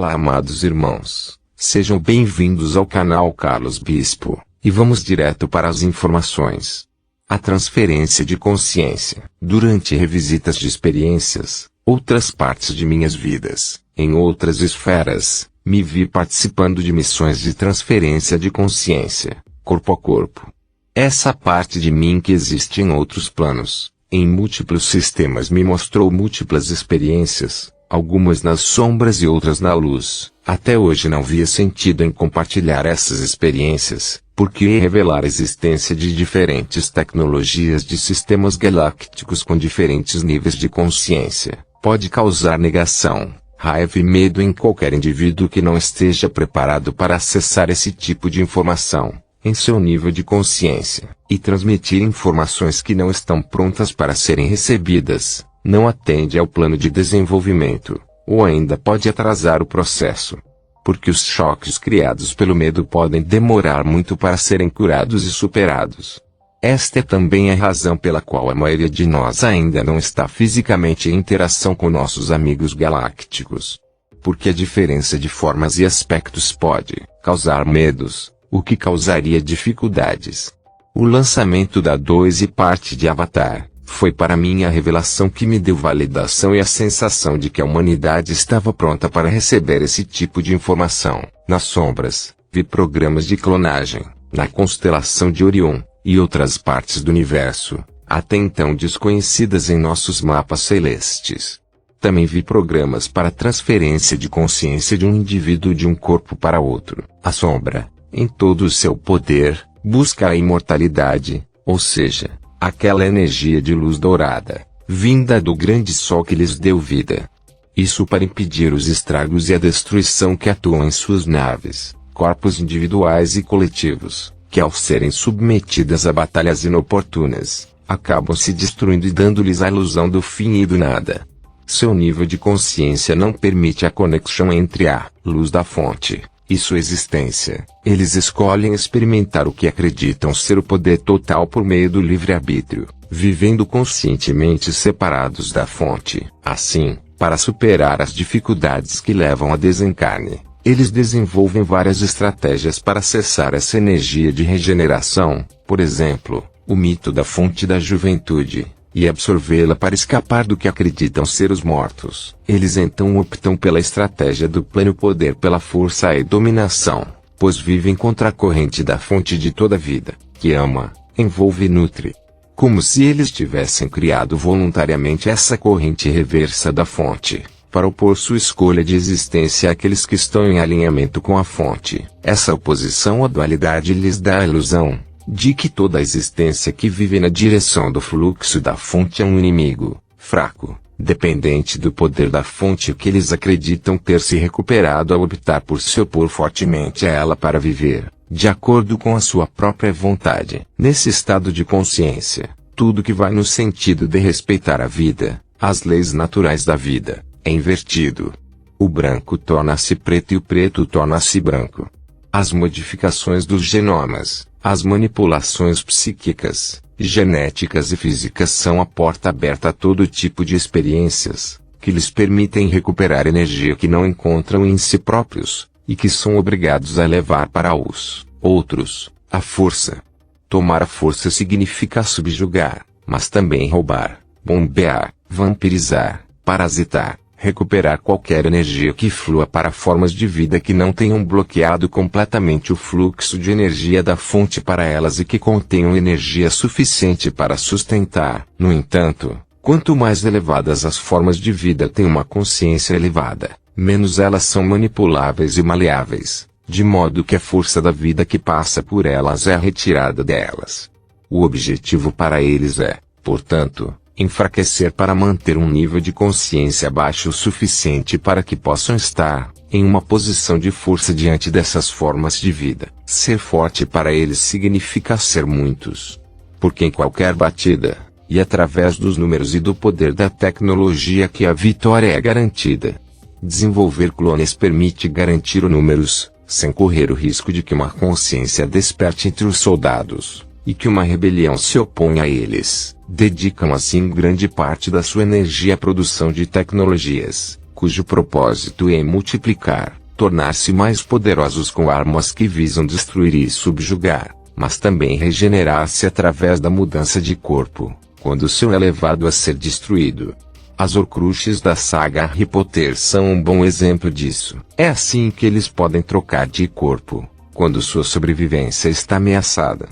Olá, amados irmãos, sejam bem-vindos ao canal Carlos Bispo, e vamos direto para as informações. A transferência de consciência. Durante revisitas de experiências, outras partes de minhas vidas, em outras esferas, me vi participando de missões de transferência de consciência, corpo a corpo. Essa parte de mim que existe em outros planos, em múltiplos sistemas, me mostrou múltiplas experiências, algumas nas sombras e outras na luz. Até hoje não via sentido em compartilhar essas experiências, porque ia revelar a existência de diferentes tecnologias de sistemas galácticos com diferentes níveis de consciência. Pode causar negação, raiva e medo em qualquer indivíduo que não esteja preparado para acessar esse tipo de informação, em seu nível de consciência, e transmitir informações que não estão prontas para serem recebidas. Não atende ao plano de desenvolvimento, ou ainda pode atrasar o processo. Porque os choques criados pelo medo podem demorar muito para serem curados e superados. Esta é também a razão pela qual a maioria de nós ainda não está fisicamente em interação com nossos amigos galácticos. Porque a diferença de formas e aspectos pode causar medos, o que causaria dificuldades. O lançamento da 2 e parte de Avatar foi para mim a revelação que me deu validação e a sensação de que a humanidade estava pronta para receber esse tipo de informação. Nas sombras, vi programas de clonagem, na constelação de Orion, e outras partes do universo, até então desconhecidas em nossos mapas celestes. Também vi programas para transferência de consciência de um indivíduo de um corpo para outro. A sombra, em todo o seu poder, busca a imortalidade, ou seja, aquela energia de luz dourada, vinda do grande sol que lhes deu vida. Isso para impedir os estragos e a destruição que atuam em suas naves, corpos individuais e coletivos, que ao serem submetidas a batalhas inoportunas, acabam se destruindo e dando-lhes a ilusão do fim e do nada. Seu nível de consciência não permite a conexão entre a luz da fonte e sua existência. Eles escolhem experimentar o que acreditam ser o poder total por meio do livre-arbítrio, vivendo conscientemente separados da fonte. Assim, para superar as dificuldades que levam a desencarne, eles desenvolvem várias estratégias para acessar essa energia de regeneração, por exemplo, o mito da fonte da juventude, e absorvê-la para escapar do que acreditam ser os mortos. Eles então optam pela estratégia do pleno poder pela força e dominação, pois vivem contra a corrente da fonte de toda a vida, que ama, envolve e nutre. Como se eles tivessem criado voluntariamente essa corrente reversa da fonte, para opor sua escolha de existência àqueles que estão em alinhamento com a fonte. Essa oposição à dualidade lhes dá a ilusão de que toda a existência que vive na direção do fluxo da fonte é um inimigo, fraco, dependente do poder da fonte que eles acreditam ter se recuperado ao optar por se opor fortemente a ela para viver, de acordo com a sua própria vontade. Nesse estado de consciência, tudo que vai no sentido de respeitar a vida, as leis naturais da vida, é invertido. O branco torna-se preto e o preto torna-se branco. As modificações dos genomas, as manipulações psíquicas, genéticas e físicas são a porta aberta a todo tipo de experiências, que lhes permitem recuperar energia que não encontram em si próprios, e que são obrigados a levar para os outros, a força. Tomar a força significa subjugar, mas também roubar, bombear, vampirizar, parasitar, recuperar qualquer energia que flua para formas de vida que não tenham bloqueado completamente o fluxo de energia da fonte para elas e que contenham energia suficiente para sustentar. No entanto, quanto mais elevadas as formas de vida têm uma consciência elevada, menos elas são manipuláveis e maleáveis, de modo que a força da vida que passa por elas é retirada delas. O objetivo para eles é, portanto, enfraquecer para manter um nível de consciência baixo o suficiente para que possam estar em uma posição de força diante dessas formas de vida. Ser forte para eles significa ser muitos. Porque em qualquer batida, e através dos números e do poder da tecnologia que a vitória é garantida. Desenvolver clones permite garantir os números, sem correr o risco de que uma consciência desperte entre os soldados, e que uma rebelião se oponha a eles. Dedicam assim grande parte da sua energia à produção de tecnologias, cujo propósito é multiplicar, tornar-se mais poderosos com armas que visam destruir e subjugar, mas também regenerar-se através da mudança de corpo, quando são elevados a ser destruído. As Horcruxes da saga Harry Potter são um bom exemplo disso. É assim que eles podem trocar de corpo, quando sua sobrevivência está ameaçada.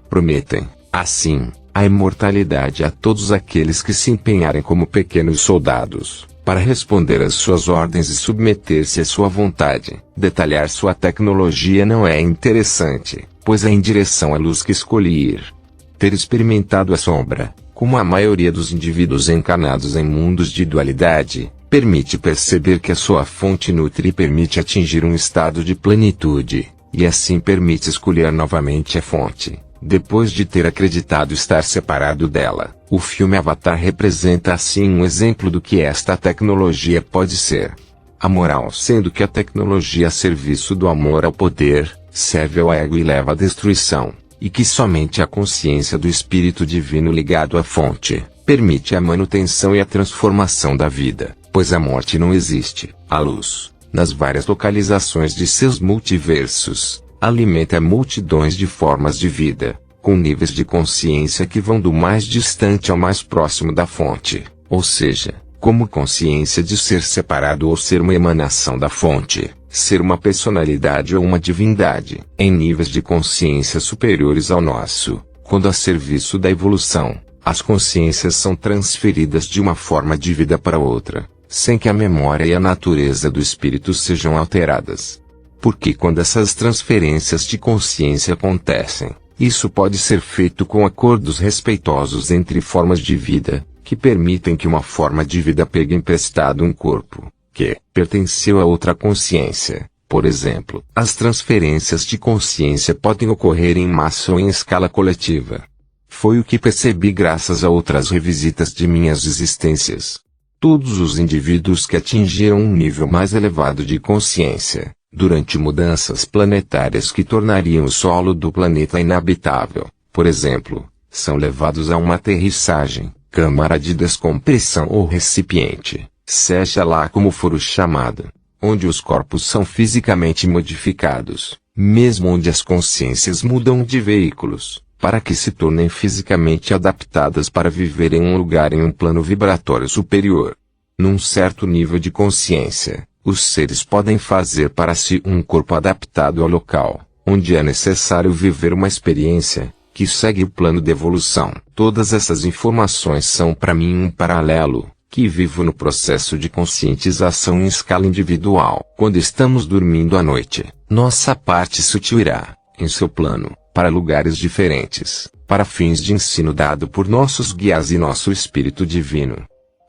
Prometem, assim, a imortalidade a todos aqueles que se empenharem como pequenos soldados, para responder às suas ordens e submeter-se à sua vontade. Detalhar sua tecnologia não é interessante, pois é em direção à luz que escolhi ir. Ter experimentado a sombra, como a maioria dos indivíduos encarnados em mundos de dualidade, permite perceber que a sua fonte nutre e permite atingir um estado de plenitude, e assim permite escolher novamente a fonte, depois de ter acreditado estar separado dela. O filme Avatar representa assim um exemplo do que esta tecnologia pode ser. A moral sendo que a tecnologia a serviço do amor ao poder, serve ao ego e leva à destruição, e que somente a consciência do Espírito Divino ligado à fonte, permite a manutenção e a transformação da vida, pois a morte não existe. A luz, nas várias localizações de seus multiversos, alimenta multidões de formas de vida, com níveis de consciência que vão do mais distante ao mais próximo da fonte, ou seja, como consciência de ser separado ou ser uma emanação da fonte, ser uma personalidade ou uma divindade, em níveis de consciência superiores ao nosso, quando a serviço da evolução, as consciências são transferidas de uma forma de vida para outra, sem que a memória e a natureza do espírito sejam alteradas. Porque quando essas transferências de consciência acontecem, isso pode ser feito com acordos respeitosos entre formas de vida, que permitem que uma forma de vida pegue emprestado um corpo, que pertenceu a outra consciência. Por exemplo, as transferências de consciência podem ocorrer em massa ou em escala coletiva. Foi o que percebi graças a outras revisitas de minhas existências. Todos os indivíduos que atingiram um nível mais elevado de consciência, durante mudanças planetárias que tornariam o solo do planeta inabitável, por exemplo, são levados a uma aterrissagem, câmara de descompressão ou recipiente, seja lá como for o chamado, onde os corpos são fisicamente modificados, mesmo onde as consciências mudam de veículos, para que se tornem fisicamente adaptadas para viver em um lugar em um plano vibratório superior. Num certo nível de consciência, os seres podem fazer para si um corpo adaptado ao local, onde é necessário viver uma experiência, que segue o plano de evolução. Todas essas informações são para mim um paralelo, que vivo no processo de conscientização em escala individual. Quando estamos dormindo à noite, nossa parte sutil irá, em seu plano, para lugares diferentes, para fins de ensino dado por nossos guias e nosso Espírito Divino.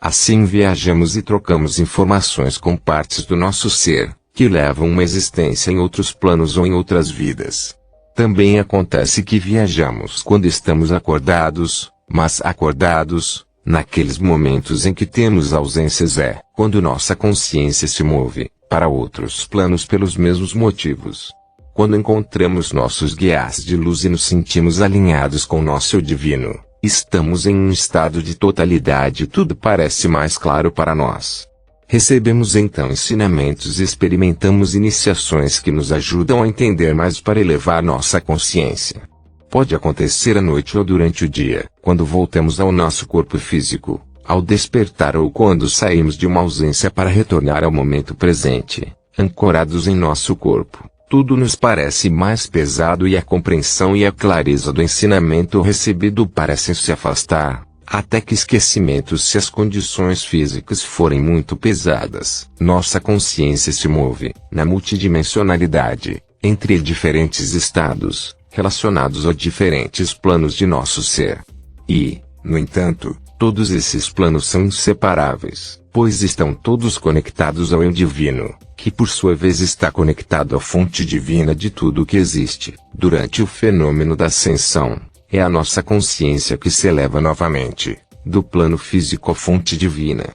Assim viajamos e trocamos informações com partes do nosso ser, que levam uma existência em outros planos ou em outras vidas. Também acontece que viajamos quando estamos acordados, mas acordados, naqueles momentos em que temos ausências quando nossa consciência se move, para outros planos pelos mesmos motivos. Quando encontramos nossos guias de luz e nos sentimos alinhados com nosso divino, estamos em um estado de totalidade e tudo parece mais claro para nós. Recebemos então ensinamentos e experimentamos iniciações que nos ajudam a entender mais para elevar nossa consciência. Pode acontecer à noite ou durante o dia, quando voltamos ao nosso corpo físico, ao despertar ou quando saímos de uma ausência para retornar ao momento presente, ancorados em nosso corpo. Tudo nos parece mais pesado e a compreensão e a clareza do ensinamento recebido parecem se afastar, até que esquecimento se as condições físicas forem muito pesadas. Nossa consciência se move, na multidimensionalidade, entre diferentes estados, relacionados a diferentes planos de nosso ser. E, no entanto, todos esses planos são inseparáveis, pois estão todos conectados ao Eu Divino, que por sua vez está conectado à fonte divina de tudo o que existe. Durante o fenômeno da ascensão, é a nossa consciência que se eleva novamente, do plano físico à fonte divina.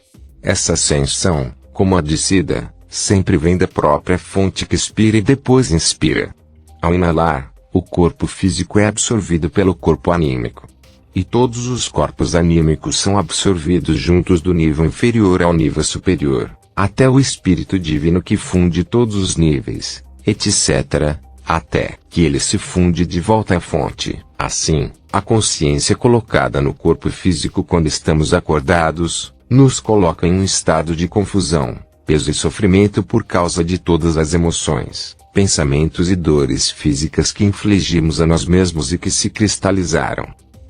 Essa ascensão, como a descida, sempre vem da própria fonte que expira e depois inspira. Ao inalar, o corpo físico é absorvido pelo corpo anímico. E todos os corpos anímicos são absorvidos juntos do nível inferior ao nível superior, até o Espírito Divino que funde todos os níveis, etc., até que ele se funde de volta à fonte. Assim, a consciência colocada no corpo físico quando estamos acordados, nos coloca em um estado de confusão, peso e sofrimento por causa de todas as emoções, pensamentos e dores físicas que infligimos a nós mesmos e que se cristalizaram.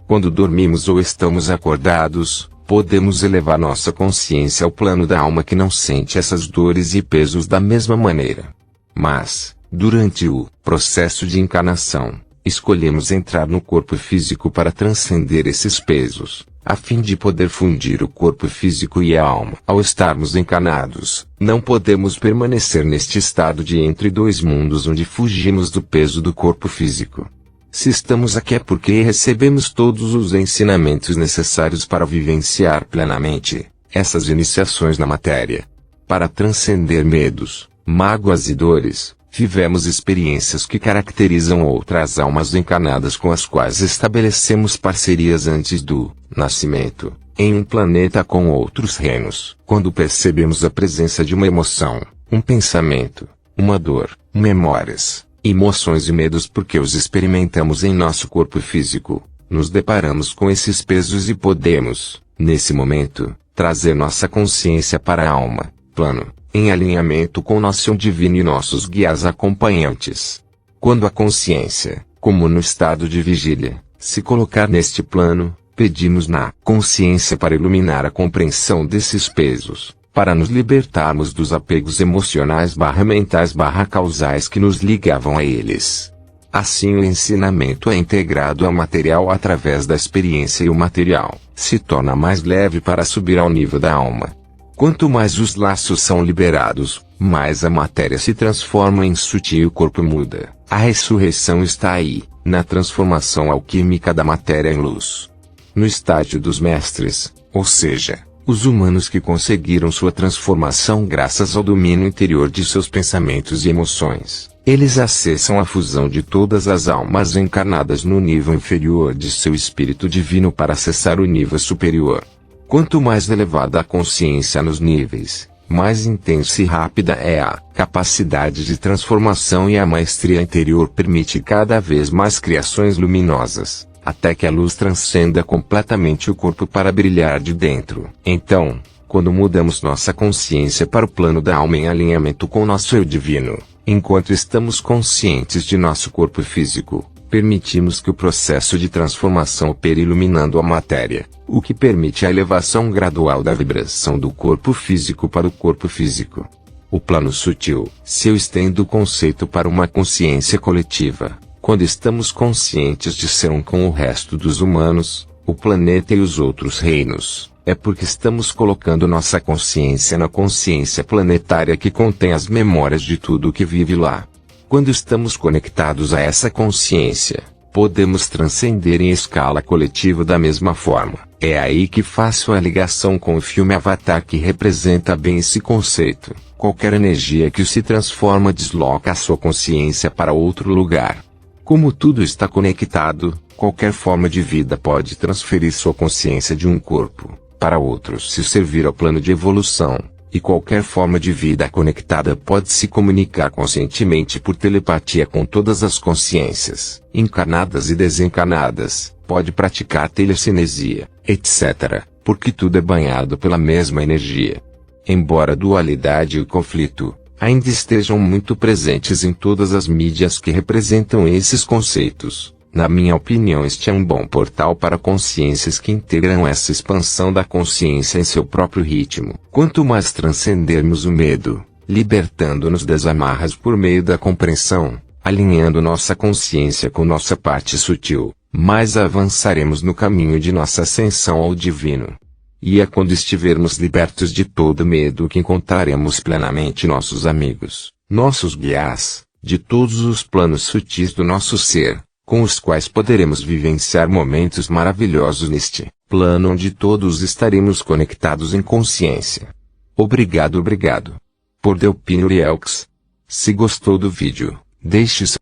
Quando dormimos ou estamos acordados, podemos elevar nossa consciência ao plano da alma que não sente essas dores e pesos da mesma maneira. Mas, durante o processo de encarnação, escolhemos entrar no corpo físico para transcender esses pesos, a fim de poder fundir o corpo físico e a alma. Ao estarmos encarnados, não podemos permanecer neste estado de entre dois mundos onde fugimos do peso do corpo físico. Se estamos aqui é porque recebemos todos os ensinamentos necessários para vivenciar plenamente essas iniciações na matéria. Para transcender medos, mágoas e dores, vivemos experiências que caracterizam outras almas encarnadas com as quais estabelecemos parcerias antes do nascimento, em um planeta com outros reinos. Quando percebemos a presença de uma emoção, um pensamento, uma dor, memórias, emoções e medos porque os experimentamos em nosso corpo físico, nos deparamos com esses pesos e podemos, nesse momento, trazer nossa consciência para a alma, plano, em alinhamento com nosso eu divino e nossos guias acompanhantes. Quando a consciência, como no estado de vigília, se colocar neste plano, pedimos na consciência para iluminar a compreensão desses pesos, para nos libertarmos dos apegos emocionais mentais causais que nos ligavam a eles. Assim o ensinamento é integrado ao material através da experiência e o material se torna mais leve para subir ao nível da alma. Quanto mais os laços são liberados, mais a matéria se transforma em sutil e o corpo muda. A ressurreição está aí, na transformação alquímica da matéria em luz. No estágio dos mestres, ou seja, os humanos que conseguiram sua transformação graças ao domínio interior de seus pensamentos e emoções, eles acessam a fusão de todas as almas encarnadas no nível inferior de seu espírito divino para acessar o nível superior. Quanto mais elevada a consciência nos níveis, mais intensa e rápida é a capacidade de transformação e a maestria interior permite cada vez mais criações luminosas, até que a luz transcenda completamente o corpo para brilhar de dentro. Então, quando mudamos nossa consciência para o plano da alma em alinhamento com nosso eu divino, enquanto estamos conscientes de nosso corpo físico, permitimos que o processo de transformação opere iluminando a matéria, o que permite a elevação gradual da vibração do corpo físico para o corpo físico. O plano sutil, se eu estendo o conceito para uma consciência coletiva, quando estamos conscientes de ser um com o resto dos humanos, o planeta e os outros reinos, é porque estamos colocando nossa consciência na consciência planetária que contém as memórias de tudo o que vive lá. Quando estamos conectados a essa consciência, podemos transcender em escala coletiva da mesma forma. É aí que faço a ligação com o filme Avatar que representa bem esse conceito. Qualquer energia que se transforma desloca a sua consciência para outro lugar. Como tudo está conectado, qualquer forma de vida pode transferir sua consciência de um corpo para outro se servir ao plano de evolução. E qualquer forma de vida conectada pode se comunicar conscientemente por telepatia com todas as consciências, encarnadas e desencarnadas, pode praticar telecinesia, etc., porque tudo é banhado pela mesma energia. Embora a dualidade e o conflito ainda estejam muito presentes em todas as mídias que representam esses conceitos, na minha opinião este é um bom portal para consciências que integram essa expansão da consciência em seu próprio ritmo. Quanto mais transcendermos o medo, libertando-nos das amarras por meio da compreensão, alinhando nossa consciência com nossa parte sutil, mais avançaremos no caminho de nossa ascensão ao divino. E é quando estivermos libertos de todo medo que encontraremos plenamente nossos amigos, nossos guias, de todos os planos sutis do nosso ser, com os quais poderemos vivenciar momentos maravilhosos neste plano onde todos estaremos conectados em consciência. Obrigado. Por Delpino Elks. Se gostou do vídeo, deixe seu